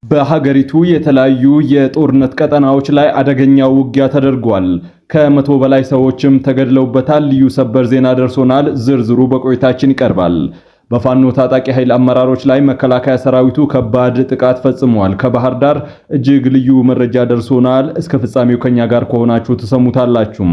በሀገሪቱ የተለያዩ የጦርነት ቀጠናዎች ላይ አደገኛ ውጊያ ተደርጓል። ከ100 በላይ ሰዎችም ተገድለውበታል። ልዩ ሰበር ዜና ደርሶናል። ዝርዝሩ በቆይታችን ይቀርባል። በፋኖ ታጣቂ ኃይል አመራሮች ላይ መከላከያ ሰራዊቱ ከባድ ጥቃት ፈጽሟል። ከባህር ዳር እጅግ ልዩ መረጃ ደርሶናል። እስከ ፍጻሜው ከኛ ጋር ከሆናችሁ ተሰሙታላችሁ።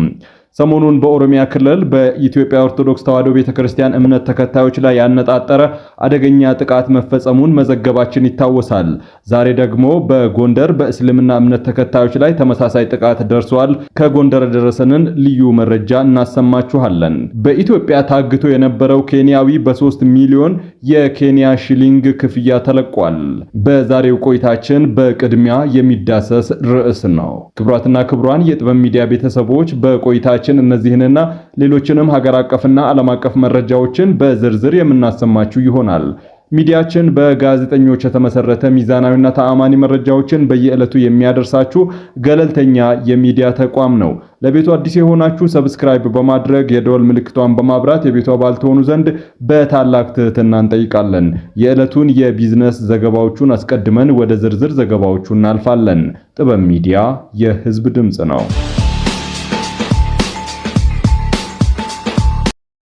ሰሞኑን በኦሮሚያ ክልል በኢትዮጵያ ኦርቶዶክስ ተዋሕዶ ቤተክርስቲያን እምነት ተከታዮች ላይ ያነጣጠረ አደገኛ ጥቃት መፈጸሙን መዘገባችን ይታወሳል። ዛሬ ደግሞ በጎንደር በእስልምና እምነት ተከታዮች ላይ ተመሳሳይ ጥቃት ደርሷል። ከጎንደር የደረሰንን ልዩ መረጃ እናሰማችኋለን። በኢትዮጵያ ታግቶ የነበረው ኬንያዊ በ3 ሚሊዮን የኬንያ ሺሊንግ ክፍያ ተለቋል። በዛሬው ቆይታችን በቅድሚያ የሚዳሰስ ርዕስ ነው። ክቡራትና ክቡራን የጥበብ ሚዲያ ቤተሰቦች በቆይታችን እነዚህንና ሌሎችንም ሀገር አቀፍና ዓለም አቀፍ መረጃዎችን በዝርዝር የምናሰማችሁ ይሆናል። ሚዲያችን በጋዜጠኞች የተመሰረተ ሚዛናዊና ተአማኒ መረጃዎችን በየዕለቱ የሚያደርሳችሁ ገለልተኛ የሚዲያ ተቋም ነው። ለቤቱ አዲስ የሆናችሁ ሰብስክራይብ በማድረግ የደወል ምልክቷን በማብራት የቤቱ አባል ትሆኑ ዘንድ በታላቅ ትህትና እንጠይቃለን። የዕለቱን የቢዝነስ ዘገባዎቹን አስቀድመን ወደ ዝርዝር ዘገባዎቹ እናልፋለን። ጥበብ ሚዲያ የሕዝብ ድምጽ ነው።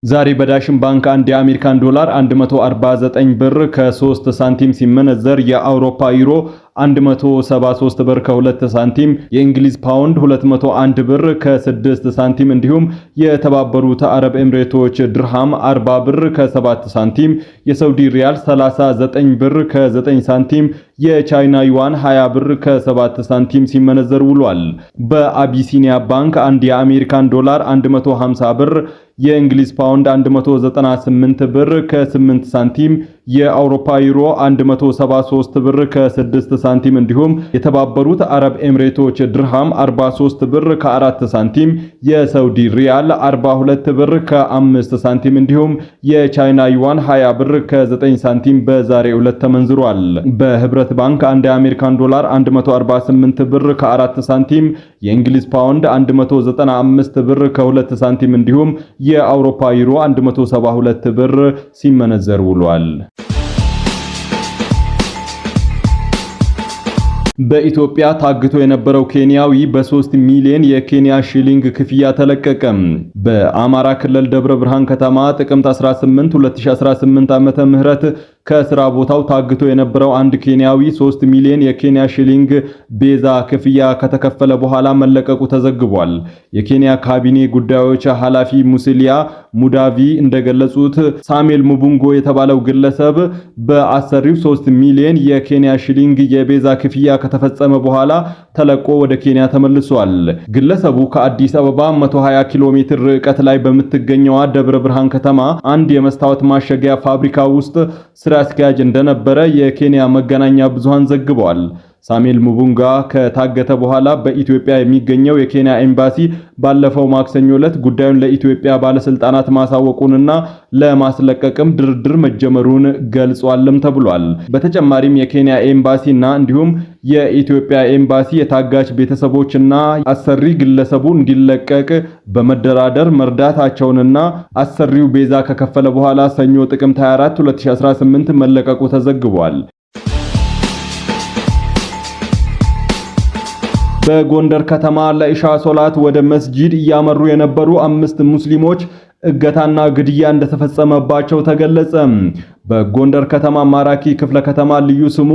ዛሬ በዳሽን ባንክ አንድ የአሜሪካን ዶላር 149 ብር ከ3 ሳንቲም ሲመነዘር የአውሮፓ ዩሮ 173 ብር ከ2 ሳንቲም፣ የእንግሊዝ ፓውንድ 201 ብር ከ6 ሳንቲም እንዲሁም የተባበሩት አረብ ኤምሬቶች ድርሃም 40 ብር ከ7 ሳንቲም፣ የሳውዲ ሪያል 39 ብር ከ9 ሳንቲም፣ የቻይና ዩዋን 20 ብር ከ7 ሳንቲም ሲመነዘር ውሏል። በአቢሲኒያ ባንክ አንድ የአሜሪካን ዶላር 150 ብር፣ የእንግሊዝ ፓውንድ 198 ብር ከ8 ሳንቲም፣ የአውሮፓ ዩሮ 173 ብር ከ6 ሳንቲም እንዲሁም የተባበሩት አረብ ኤምሬቶች ድርሃም 43 ብር ከ4 ሳንቲም፣ የሳውዲ ሪያል 42 ብር ከ5 ሳንቲም እንዲሁም የቻይና ዩዋን 20 ብር ከ9 ሳንቲም በዛሬው ዕለት ተመንዝሯል። በህብረት ባንክ አንድ የአሜሪካን ዶላር 148 ብር ከ4 ሳንቲም፣ የእንግሊዝ ፓውንድ 195 ብር ከ2 ሳንቲም እንዲሁም የአውሮፓ ዩሮ 172 ብር ሲመነዘር ውሏል። በኢትዮጵያ ታግቶ የነበረው ኬንያዊ በ3 ሚሊዮን የኬንያ ሺሊንግ ክፍያ ተለቀቀ። በአማራ ክልል ደብረ ብርሃን ከተማ ጥቅምት 18 2018 ዓመተ ምህረት ከስራ ቦታው ታግቶ የነበረው አንድ ኬንያዊ 3 ሚሊዮን የኬንያ ሺሊንግ ቤዛ ክፍያ ከተከፈለ በኋላ መለቀቁ ተዘግቧል። የኬንያ ካቢኔ ጉዳዮች ኃላፊ ሙስሊያ ሙዳቪ እንደገለጹት ሳሙኤል ሙቡንጎ የተባለው ግለሰብ በአሰሪው 3 ሚሊዮን የኬንያ ሺሊንግ የቤዛ ክፍያ ከተፈጸመ በኋላ ተለቆ ወደ ኬንያ ተመልሷል። ግለሰቡ ከአዲስ አበባ 120 ኪሎ ሜትር ርቀት ላይ በምትገኘው ደብረ ብርሃን ከተማ አንድ የመስታወት ማሸጊያ ፋብሪካ ውስጥ ስራ አስኪያጅ እንደነበረ የኬንያ መገናኛ ብዙሃን ዘግበዋል። ሳሙኤል ሙቡንጋ ከታገተ በኋላ በኢትዮጵያ የሚገኘው የኬንያ ኤምባሲ ባለፈው ማክሰኞ ዕለት ጉዳዩን ለኢትዮጵያ ባለስልጣናት ማሳወቁንና ለማስለቀቅም ድርድር መጀመሩን ገልጿልም ተብሏል። በተጨማሪም የኬንያ ኤምባሲና እንዲሁም የኢትዮጵያ ኤምባሲ የታጋች ቤተሰቦችና አሰሪ ግለሰቡ እንዲለቀቅ በመደራደር መርዳታቸውንና አሰሪው ቤዛ ከከፈለ በኋላ ሰኞ ጥቅምት 24 2018 መለቀቁ ተዘግቧል። በጎንደር ከተማ ለኢሻ ሶላት ወደ መስጂድ እያመሩ የነበሩ 5 ሙስሊሞች እገታና ግድያ እንደተፈጸመባቸው ተገለጸ። በጎንደር ከተማ ማራኪ ክፍለ ከተማ ልዩ ስሙ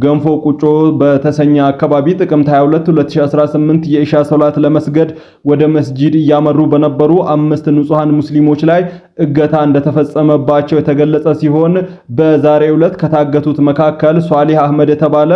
ገንፎ ቁጮ በተሰኘ አካባቢ ጥቅምት 22 2018 የኢሻ ሶላት ለመስገድ ወደ መስጂድ እያመሩ በነበሩ 5 ንጹሃን ሙስሊሞች ላይ እገታ እንደተፈጸመባቸው የተገለጸ ሲሆን በዛሬው ዕለት ከታገቱት መካከል ሷሊህ አህመድ የተባለ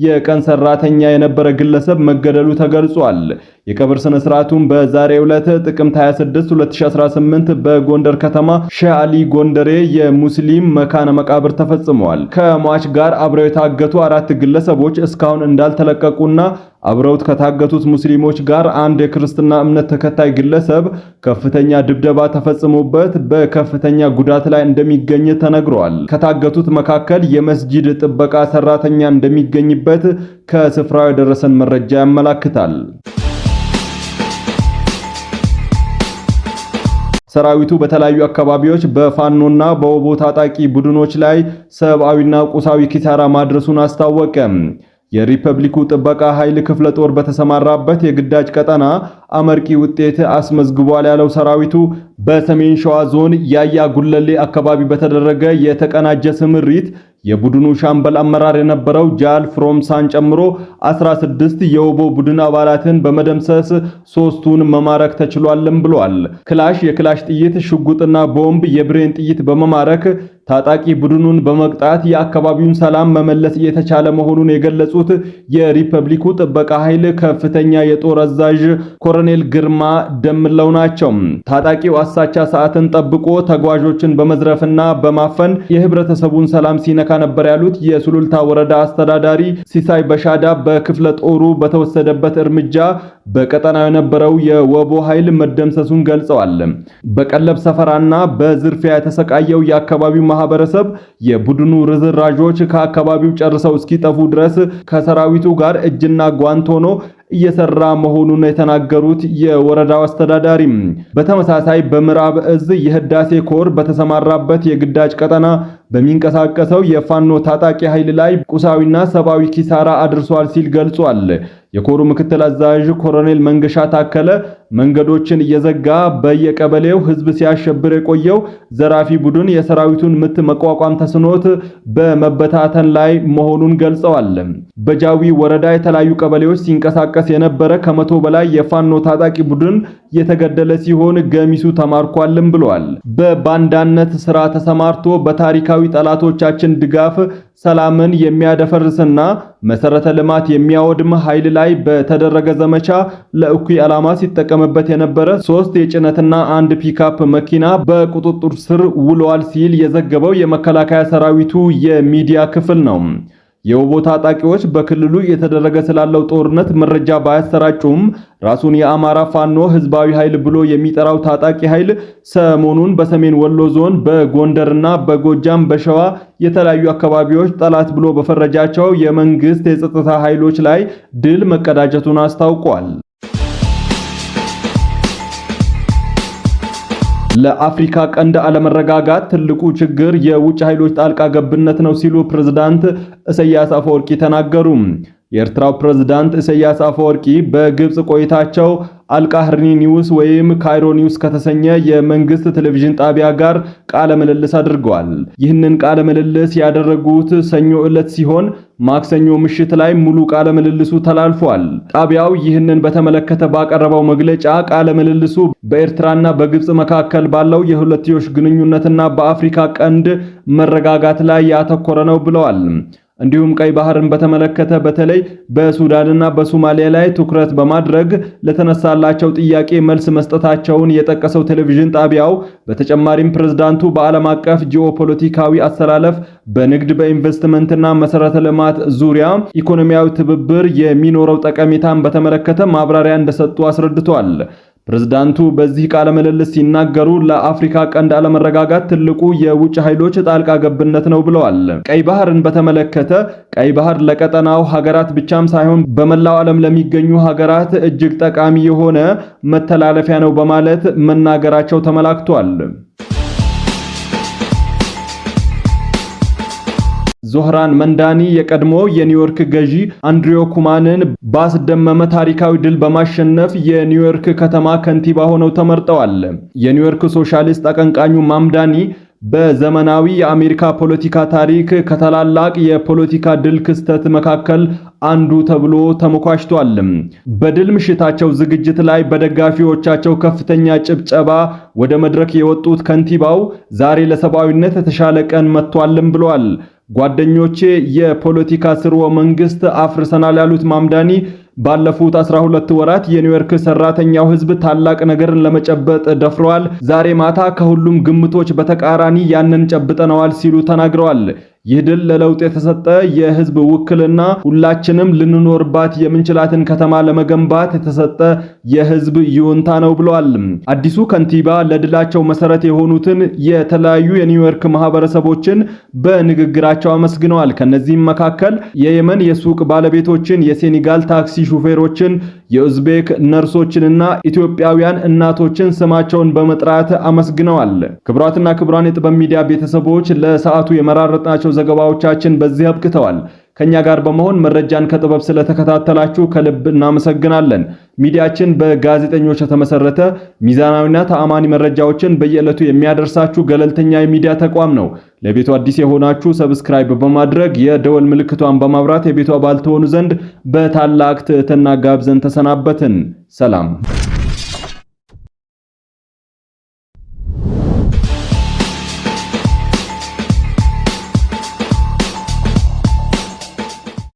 የቀን ሰራተኛ የነበረ ግለሰብ መገደሉ ተገልጿል። የቀብር ስነ ስርዓቱን በዛሬው ዕለት ጥቅምት 26 2018 በጎንደር ከተማ ሼህ አሊ ጎንደሬ የሙስሊም መካነ መቃብር ተፈጽሟል። ከሟች ጋር አብረው የታገቱ 4 ግለሰቦች እስካሁን እንዳልተለቀቁና አብረውት ከታገቱት ሙስሊሞች ጋር አንድ የክርስትና እምነት ተከታይ ግለሰብ ከፍተኛ ድብደባ ተፈጽሞበት በከፍተኛ ጉዳት ላይ እንደሚገኝ ተነግሯል። ከታገቱት መካከል የመስጂድ ጥበቃ ሰራተኛ እንደሚገኝበት ከስፍራው የደረሰን መረጃ ያመለክታል። ሰራዊቱ በተለያዩ አካባቢዎች በፋኖና በወቦ ታጣቂ ቡድኖች ላይ ሰብአዊና ቁሳዊ ኪሳራ ማድረሱን አስታወቀ። የሪፐብሊኩ ጥበቃ ኃይል ክፍለ ጦር በተሰማራበት የግዳጅ ቀጠና አመርቂ ውጤት አስመዝግቧል ያለው ሰራዊቱ በሰሜን ሸዋ ዞን ያያ ጉለሌ አካባቢ በተደረገ የተቀናጀ ስምሪት የቡድኑ ሻምበል አመራር የነበረው ጃል ፍሮምሳን ጨምሮ 16 የወቦ ቡድን አባላትን በመደምሰስ 3ቱን መማረክ ተችሏልም ብሏል። ክላሽ፣ የክላሽ ጥይት፣ ሽጉጥና ቦምብ፣ የብሬን ጥይት በመማረክ ታጣቂ ቡድኑን በመቅጣት የአካባቢውን ሰላም መመለስ እየተቻለ መሆኑን የገለጹት የሪፐብሊኩ ጥበቃ ኃይል ከፍተኛ የጦር አዛዥ ኮሎኔል ግርማ ደምለው ናቸው። ታጣቂው አሳቻ ሰዓትን ጠብቆ ተጓዦችን በመዝረፍና በማፈን የህብረተሰቡን ሰላም ሲነካ ነበር ያሉት የሱሉልታ ወረዳ አስተዳዳሪ ሲሳይ በሻዳ በክፍለ ጦሩ በተወሰደበት እርምጃ በቀጠናው የነበረው የወቦ ኃይል መደምሰሱን ገልጸዋል። በቀለብ ሰፈራና በዝርፊያ የተሰቃየው የአካባቢው ማህበረሰብ የቡድኑ ርዝራዦች ከአካባቢው ጨርሰው እስኪጠፉ ድረስ ከሰራዊቱ ጋር እጅና ጓንት ሆኖ እየሰራ መሆኑን የተናገሩት የወረዳው አስተዳዳሪ በተመሳሳይ በምዕራብ እዝ የህዳሴ ኮር በተሰማራበት የግዳጅ ቀጠና በሚንቀሳቀሰው የፋኖ ታጣቂ ኃይል ላይ ቁሳዊና ሰብአዊ ኪሳራ አድርሷል ሲል ገልጿል። የኮሩ ምክትል አዛዥ ኮሎኔል መንገሻ ታከለ መንገዶችን እየዘጋ በየቀበሌው ህዝብ ሲያሸብር የቆየው ዘራፊ ቡድን የሰራዊቱን ምት መቋቋም ተስኖት በመበታተን ላይ መሆኑን ገልጸዋል። በጃዊ ወረዳ የተለያዩ ቀበሌዎች ሲንቀሳቀስ የነበረ ከመቶ በላይ የፋኖ ታጣቂ ቡድን የተገደለ ሲሆን ገሚሱ ተማርኳልም ብለዋል። በባንዳነት ስራ ተሰማርቶ በታሪካዊ ጠላቶቻችን ድጋፍ ሰላምን የሚያደፈርስና መሰረተ ልማት የሚያወድም ኃይል ላይ በተደረገ ዘመቻ ለእኩይ ዓላማ ሲጠቀምበት የነበረ 3 የጭነትና 1 ፒካፕ መኪና በቁጥጥር ስር ውለዋል ሲል የዘገበው የመከላከያ ሰራዊቱ የሚዲያ ክፍል ነው። የወቦ ታጣቂዎች በክልሉ የተደረገ ስላለው ጦርነት መረጃ ባያሰራጩም ራሱን የአማራ ፋኖ ህዝባዊ ኃይል ብሎ የሚጠራው ታጣቂ ኃይል ሰሞኑን በሰሜን ወሎ ዞን በጎንደርና በጎጃም በሸዋ የተለያዩ አካባቢዎች ጠላት ብሎ በፈረጃቸው የመንግስት የጸጥታ ኃይሎች ላይ ድል መቀዳጀቱን አስታውቋል። ለአፍሪካ ቀንድ አለመረጋጋት ትልቁ ችግር የውጭ ኃይሎች ጣልቃ ገብነት ነው ሲሉ ፕሬዝዳንት ኢሳያስ አፈወርቂ ተናገሩ። የኤርትራው ፕሬዝዳንት ኢሳያስ አፈወርቂ በግብጽ ቆይታቸው አልቃህርኒ ኒውስ ወይም ካይሮ ኒውስ ከተሰኘ የመንግስት ቴሌቪዥን ጣቢያ ጋር ቃለ ምልልስ አድርገዋል። ይህንን ቃለ ምልልስ ያደረጉት ሰኞ ዕለት ሲሆን ማክሰኞ ምሽት ላይ ሙሉ ቃለ ምልልሱ ተላልፏል። ጣቢያው ይህንን በተመለከተ ባቀረበው መግለጫ ቃለ ምልልሱ በኤርትራና በግብጽ መካከል ባለው የሁለትዮሽ ግንኙነትና በአፍሪካ ቀንድ መረጋጋት ላይ ያተኮረ ነው ብለዋል። እንዲሁም ቀይ ባህርን በተመለከተ በተለይ በሱዳንና በሶማሊያ ላይ ትኩረት በማድረግ ለተነሳላቸው ጥያቄ መልስ መስጠታቸውን የጠቀሰው ቴሌቪዥን ጣቢያው በተጨማሪም ፕሬዝዳንቱ በዓለም አቀፍ ጂኦፖለቲካዊ አሰላለፍ፣ በንግድ፣ በኢንቨስትመንትና መሰረተ ልማት ዙሪያ ኢኮኖሚያዊ ትብብር የሚኖረው ጠቀሜታን በተመለከተ ማብራሪያ እንደሰጡ አስረድቷል። ፕሬዝዳንቱ በዚህ ቃለ ምልልስ ሲናገሩ ለአፍሪካ ቀንድ አለመረጋጋት ትልቁ የውጭ ኃይሎች ጣልቃ ገብነት ነው ብለዋል። ቀይ ባህርን በተመለከተ ቀይ ባህር ለቀጠናው ሀገራት ብቻም ሳይሆን በመላው ዓለም ለሚገኙ ሀገራት እጅግ ጠቃሚ የሆነ መተላለፊያ ነው በማለት መናገራቸው ተመላክቷል። ዞህራን መንዳኒ የቀድሞ የኒውዮርክ ገዢ አንድሪዮ ኩማንን ባስደመመ ታሪካዊ ድል በማሸነፍ የኒውዮርክ ከተማ ከንቲባ ሆነው ተመርጠዋል። የኒውዮርክ ሶሻሊስት አቀንቃኙ ማምዳኒ በዘመናዊ የአሜሪካ ፖለቲካ ታሪክ ከታላላቅ የፖለቲካ ድል ክስተት መካከል አንዱ ተብሎ ተሞካሽቷል። በድል ምሽታቸው ዝግጅት ላይ በደጋፊዎቻቸው ከፍተኛ ጭብጨባ ወደ መድረክ የወጡት ከንቲባው ዛሬ ለሰብአዊነት የተሻለ ቀን መጥቷልም ብለዋል። ጓደኞቼ የፖለቲካ ስርወ መንግስት አፍርሰናል ያሉት ማምዳኒ ባለፉት 12 ወራት የኒውዮርክ ሰራተኛው ህዝብ ታላቅ ነገርን ለመጨበጥ ደፍረዋል። ዛሬ ማታ ከሁሉም ግምቶች በተቃራኒ ያንን ጨብጠነዋል ሲሉ ተናግረዋል። ይህ ድል ለለውጥ የተሰጠ የህዝብ ውክልና ሁላችንም ልንኖርባት የምንችላትን ከተማ ለመገንባት የተሰጠ የህዝብ ይሁንታ ነው ብለዋል። አዲሱ ከንቲባ ለድላቸው መሰረት የሆኑትን የተለያዩ የኒውዮርክ ማህበረሰቦችን በንግግራቸው አመስግነዋል። ከነዚህም መካከል የየመን የሱቅ ባለቤቶችን፣ የሴኔጋል ታክሲ ሹፌሮችን፣ የኡዝቤክ ነርሶችንና ኢትዮጵያውያን እናቶችን ስማቸውን በመጥራት አመስግነዋል። ክቡራትና ክቡራን የጥበብ ሚዲያ ቤተሰቦች ለሰዓቱ የመራረጥናቸው ዘገባዎቻችን በዚህ አብቅተዋል። ከኛ ጋር በመሆን መረጃን ከጥበብ ስለተከታተላችሁ ከልብ እናመሰግናለን። ሚዲያችን በጋዜጠኞች የተመሰረተ ሚዛናዊና ተአማኒ መረጃዎችን በየዕለቱ የሚያደርሳችሁ ገለልተኛ የሚዲያ ተቋም ነው። ለቤቱ አዲስ የሆናችሁ ሰብስክራይብ በማድረግ የደወል ምልክቷን በማብራት የቤቱ አባል ትሆኑ ዘንድ በታላቅ ትህትና ጋብዘን ተሰናበትን። ሰላም።